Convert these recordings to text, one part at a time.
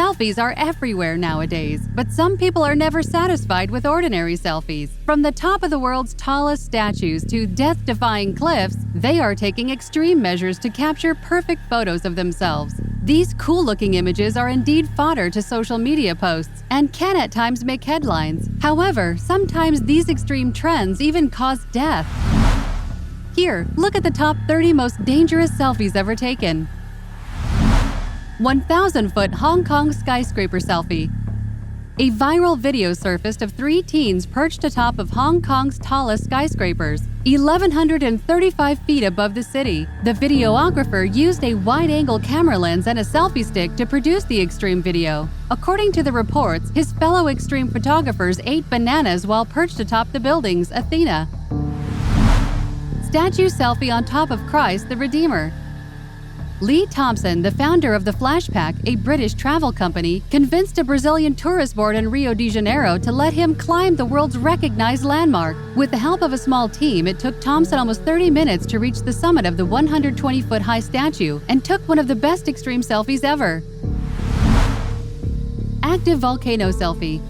Selfies are everywhere nowadays, but some people are never satisfied with ordinary selfies. From the top of the world's tallest statues to death-defying cliffs, they are taking extreme measures to capture perfect photos of themselves. These cool-looking images are indeed fodder to social media posts and can at times make headlines. However, sometimes these extreme trends even cause death. Here, look at the top 30 most dangerous selfies ever taken. 1,000-foot Hong Kong skyscraper selfie. A viral video surfaced of 3 teens perched atop of Hong Kong's tallest skyscrapers, 1,135 feet above the city. The videographer used a wide-angle camera lens and a selfie stick to produce the extreme video. According to the reports, his fellow extreme photographers ate bananas while perched atop the buildings. Athena. Statue selfie on top of Christ the Redeemer. Lee Thompson, the founder of the Flashpack, a British travel company, convinced a Brazilian tourist board in Rio de Janeiro to let him climb the world's recognized landmark. With the help of a small team, it took Thompson almost 30 minutes to reach the summit of the 120-foot-high statue and took one of the best extreme selfies ever. Active volcano selfie.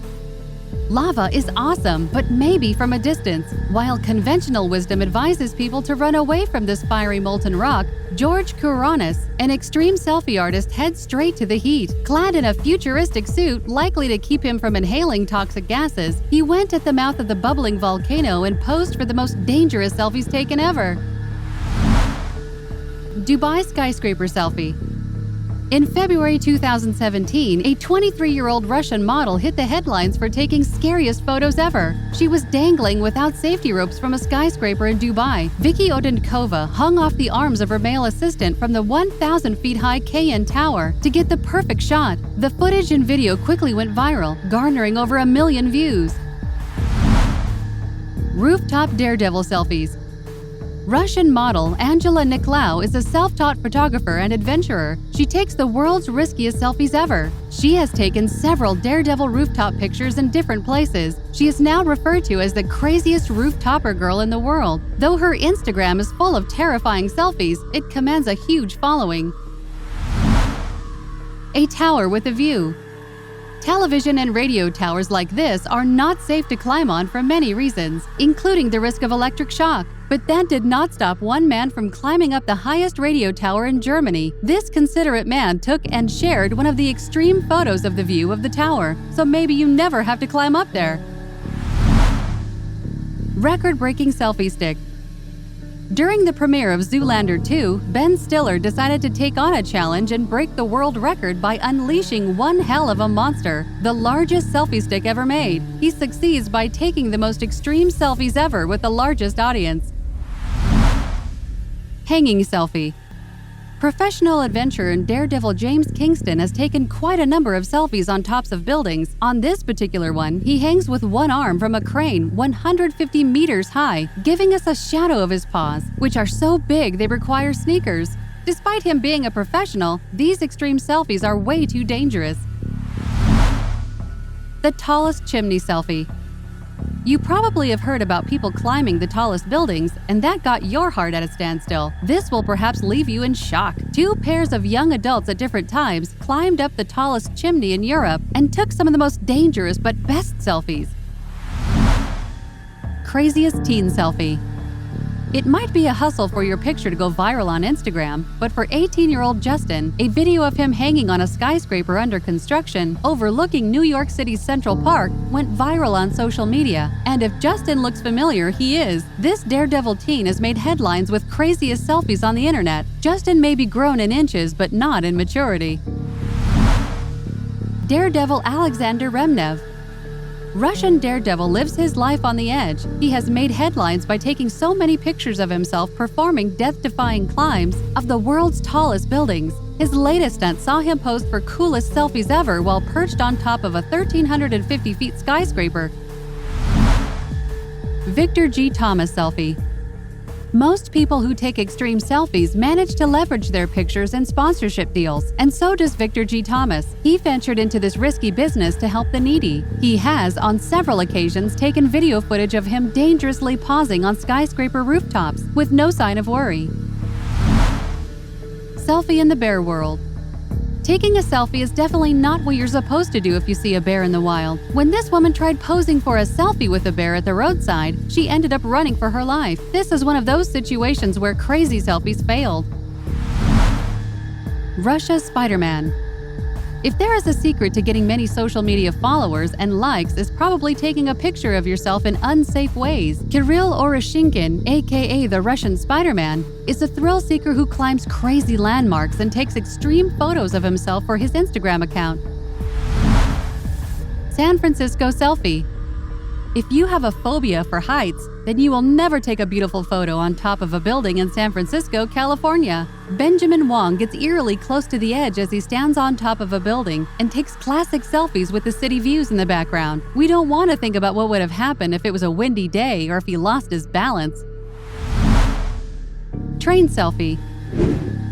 Lava is awesome, but maybe from a distance. While conventional wisdom advises people to run away from this fiery molten rock, George Kourounis, an extreme selfie artist, heads straight to the heat. Clad in a futuristic suit likely to keep him from inhaling toxic gases, he went at the mouth of the bubbling volcano and posed for the most dangerous selfies taken ever. Dubai skyscraper selfie. In February 2017, a 23-year-old Russian model hit the headlines for taking scariest photos ever. She was dangling without safety ropes from a skyscraper in Dubai. Vicky Odenkova hung off the arms of her male assistant from the 1,000-feet-high KN Tower to get the perfect shot. The footage and video quickly went viral, garnering over 1 million views. Rooftop Daredevil selfies. Russian model Angela Nicolaou is a self-taught photographer and adventurer. She takes the world's riskiest selfies ever. She has taken several Daredevil rooftop pictures in different places. She is now referred to as the craziest rooftopper girl in the world. Though her Instagram is full of terrifying selfies, it commands a huge following. A tower with a view. Television and radio towers like this are not safe to climb on for many reasons, including the risk of electric shock. But that did not stop one man from climbing up the highest radio tower in Germany. This considerate man took and shared one of the extreme photos of the view of the tower, so maybe you never have to climb up there. Record-breaking selfie stick. During the premiere of Zoolander 2, Ben Stiller decided to take on a challenge and break the world record by unleashing one hell of a monster, the largest selfie stick ever made. He succeeds by taking the most extreme selfies ever with the largest audience. Hanging selfie. Professional adventurer and daredevil James Kingston has taken quite a number of selfies on tops of buildings. On this particular one, he hangs with one arm from a crane 150 meters high, giving us a shadow of his paws, which are so big they require sneakers. Despite him being a professional, these extreme selfies are way too dangerous. The tallest chimney selfie. You probably have heard about people climbing the tallest buildings, and that got your heart at a standstill. This will perhaps leave you in shock. 2 pairs of young adults at different times climbed up the tallest chimney in Europe and took some of the most dangerous but best selfies. Craziest teen selfie. It might be a hustle for your picture to go viral on Instagram, but for 18-year-old Justin, a video of him hanging on a skyscraper under construction overlooking New York City's Central Park went viral on social media. And if Justin looks familiar, he is. This daredevil teen has made headlines with craziest selfies on the internet. Justin may be grown in inches, but not in maturity. Daredevil Alexander Remnev. Russian daredevil lives his life on the edge. He has made headlines by taking so many pictures of himself performing death-defying climbs of the world's tallest buildings. His latest stunt saw him pose for coolest selfies ever while perched on top of a 1,350-feet skyscraper. Victor G. Thomas selfie. Most people who take extreme selfies manage to leverage their pictures in sponsorship deals, and so does Victor G. Thomas. He ventured into this risky business to help the needy. He has, on several occasions, taken video footage of him dangerously pausing on skyscraper rooftops with no sign of worry. Selfie in the bear world. Taking a selfie is definitely not what you're supposed to do if you see a bear in the wild. When this woman tried posing for a selfie with a bear at the roadside, she ended up running for her life. This is one of those situations where crazy selfies failed. Russia's Spiderman. If there is a secret to getting many social media followers and likes, is probably taking a picture of yourself in unsafe ways. Kirill Oroshinkin, aka the Russian Spiderman, is a thrill seeker who climbs crazy landmarks and takes extreme photos of himself for his Instagram account. San Francisco Selfie. If you have a phobia for heights, then you will never take a beautiful photo on top of a building in San Francisco, California. Benjamin Wong gets eerily close to the edge as he stands on top of a building and takes classic selfies with the city views in the background. We don't want to think about what would have happened if it was a windy day or if he lost his balance. Train selfie.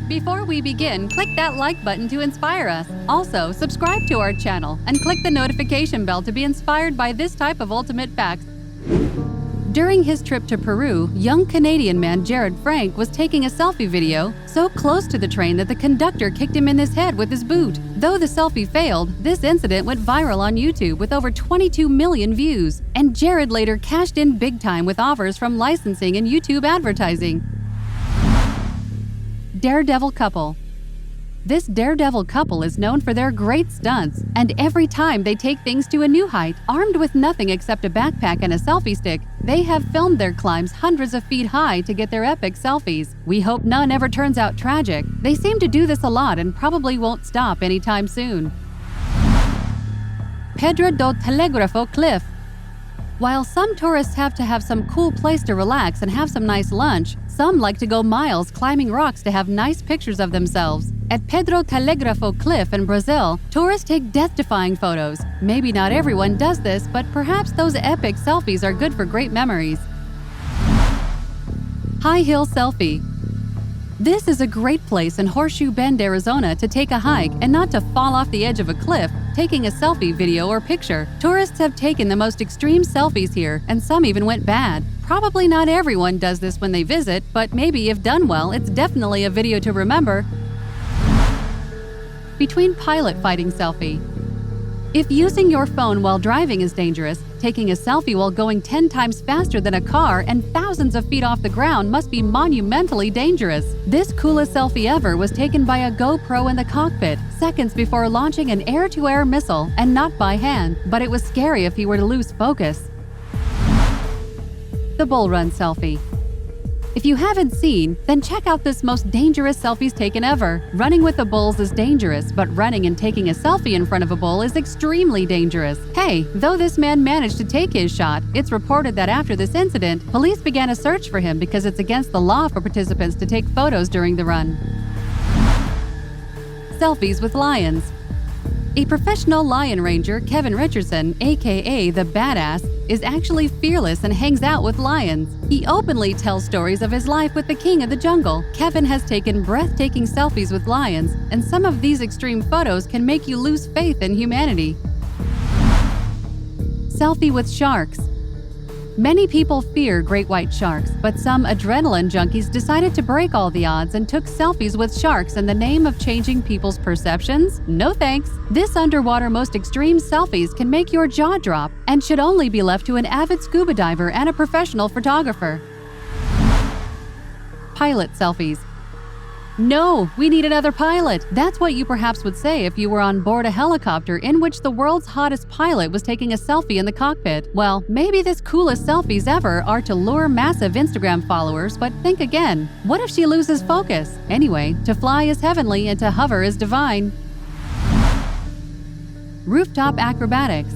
Before we begin, click that like button to inspire us. Also, subscribe to our channel and click the notification bell to be inspired by this type of ultimate facts. During his trip to Peru, young Canadian man Jared Frank was taking a selfie video so close to the train that the conductor kicked him in his head with his boot. Though the selfie failed, this incident went viral on YouTube with over 22 million views, and Jared later cashed in big time with offers from licensing and YouTube advertising. Daredevil Couple. This Daredevil couple is known for their great stunts, and every time they take things to a new height, armed with nothing except a backpack and a selfie stick, they have filmed their climbs hundreds of feet high to get their epic selfies. We hope none ever turns out tragic. They seem to do this a lot and probably won't stop anytime soon. Pedrodo Telegrapho Cliff. While some tourists have to have some cool place to relax and have some nice lunch, some like to go miles climbing rocks to have nice pictures of themselves. At Pedro Telegrapho Cliff in Brazil, tourists take death-defying photos. Maybe not everyone does this, but perhaps those epic selfies are good for great memories. High Hill Selfie. This is a great place in Horseshoe Bend, Arizona to take a hike and not to fall off the edge of a cliff, taking a selfie video or picture. Tourists have taken the most extreme selfies here, and some even went bad. Probably not everyone does this when they visit, but maybe if done well, it's definitely a video to remember. Between pilot fighting selfie. If using your phone while driving is dangerous, taking a selfie while going 10 times faster than a car and thousands of feet off the ground must be monumentally dangerous. This coolest selfie ever was taken by a GoPro in the cockpit, seconds before launching an air-to-air missile, and not by hand, but it was scary if he were to lose focus. The Bull Run Selfie. If you haven't seen, then check out this most dangerous selfies taken ever. Running with the bulls is dangerous, but running and taking a selfie in front of a bull is extremely dangerous. Hey, though this man managed to take his shot, it's reported that after this incident, police began a search for him because it's against the law for participants to take photos during the run. Selfies with lions. A professional lion ranger, Kevin Richardson, aka the Badass, is actually fearless and hangs out with lions. He openly tells stories of his life with the king of the jungle. Kevin has taken breathtaking selfies with lions, and some of these extreme photos can make you lose faith in humanity. Selfie with sharks. Many people fear great white sharks, but some adrenaline junkies decided to break all the odds and took selfies with sharks in the name of changing people's perceptions? No thanks. This underwater most extreme selfies can make your jaw drop and should only be left to an avid scuba diver and a professional photographer. Pilot selfies. No, we need another pilot. That's what you perhaps would say if you were on board a helicopter in which the world's hottest pilot was taking a selfie in the cockpit. Well, maybe this coolest selfies ever are to lure massive Instagram followers, but think again. What if she loses focus? Anyway, to fly is heavenly and to hover is divine. Rooftop acrobatics.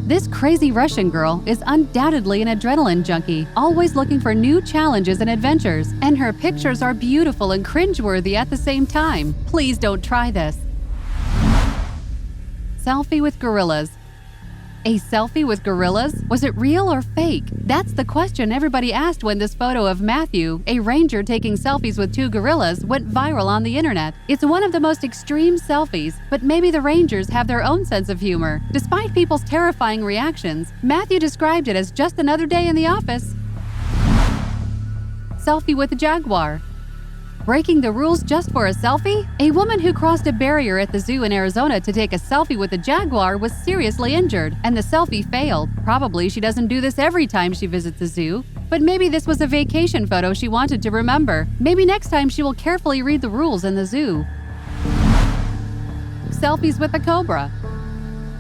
This crazy Russian girl is undoubtedly an adrenaline junkie, always looking for new challenges and adventures, and her pictures are beautiful and cringeworthy at the same time. Please don't try this. Selfie with gorillas. A selfie with gorillas? Was it real or fake? That's the question everybody asked when this photo of Matthew, a ranger taking selfies with two gorillas, went viral on the internet. It's one of the most extreme selfies, but maybe the rangers have their own sense of humor. Despite people's terrifying reactions, Matthew described it as just another day in the office. Selfie with a jaguar. Breaking the rules just for a selfie? A woman who crossed a barrier at the zoo in Arizona to take a selfie with a jaguar was seriously injured, and the selfie failed. Probably she doesn't do this every time she visits a zoo, but maybe this was a vacation photo she wanted to remember. Maybe next time she will carefully read the rules in the zoo. Selfies with a cobra.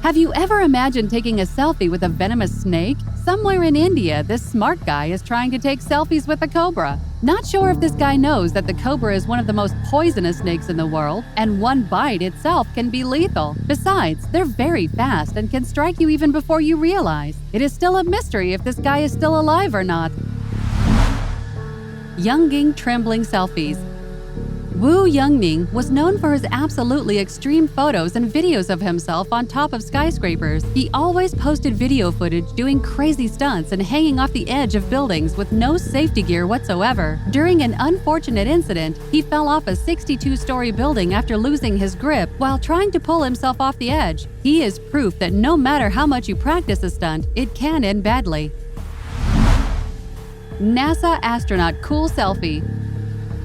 Have you ever imagined taking a selfie with a venomous snake? Somewhere in India, this smart guy is trying to take selfies with a cobra. Not sure if this guy knows that the cobra is one of the most poisonous snakes in the world, and one bite itself can be lethal. Besides, they're very fast and can strike you even before you realize. It is still a mystery if this guy is still alive or not. Younging trembling selfies. Wu Yongning was known for his absolutely extreme photos and videos of himself on top of skyscrapers. He always posted video footage doing crazy stunts and hanging off the edge of buildings with no safety gear whatsoever. During an unfortunate incident, he fell off a 62-story building after losing his grip while trying to pull himself off the edge. He is proof that no matter how much you practice a stunt, it can end badly. NASA astronaut cool selfie.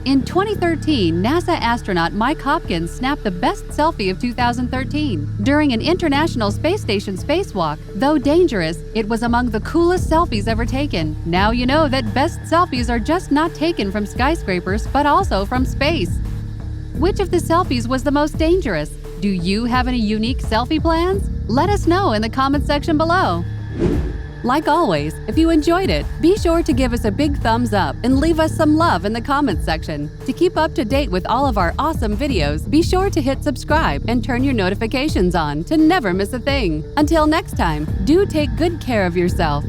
In 2013, NASA astronaut Mike Hopkins snapped the best selfie of 2013. During an International Space Station spacewalk, though dangerous, it was among the coolest selfies ever taken. Now you know that best selfies are just not taken from skyscrapers, but also from space. Which of the selfies was the most dangerous? Do you have any unique selfie plans? Let us know in the comment section below. Like always, if you enjoyed it, be sure to give us a big thumbs up and leave us some love in the comments section. To keep up to date with all of our awesome videos, be sure to hit subscribe and turn your notifications on to never miss a thing. Until next time, do take good care of yourself.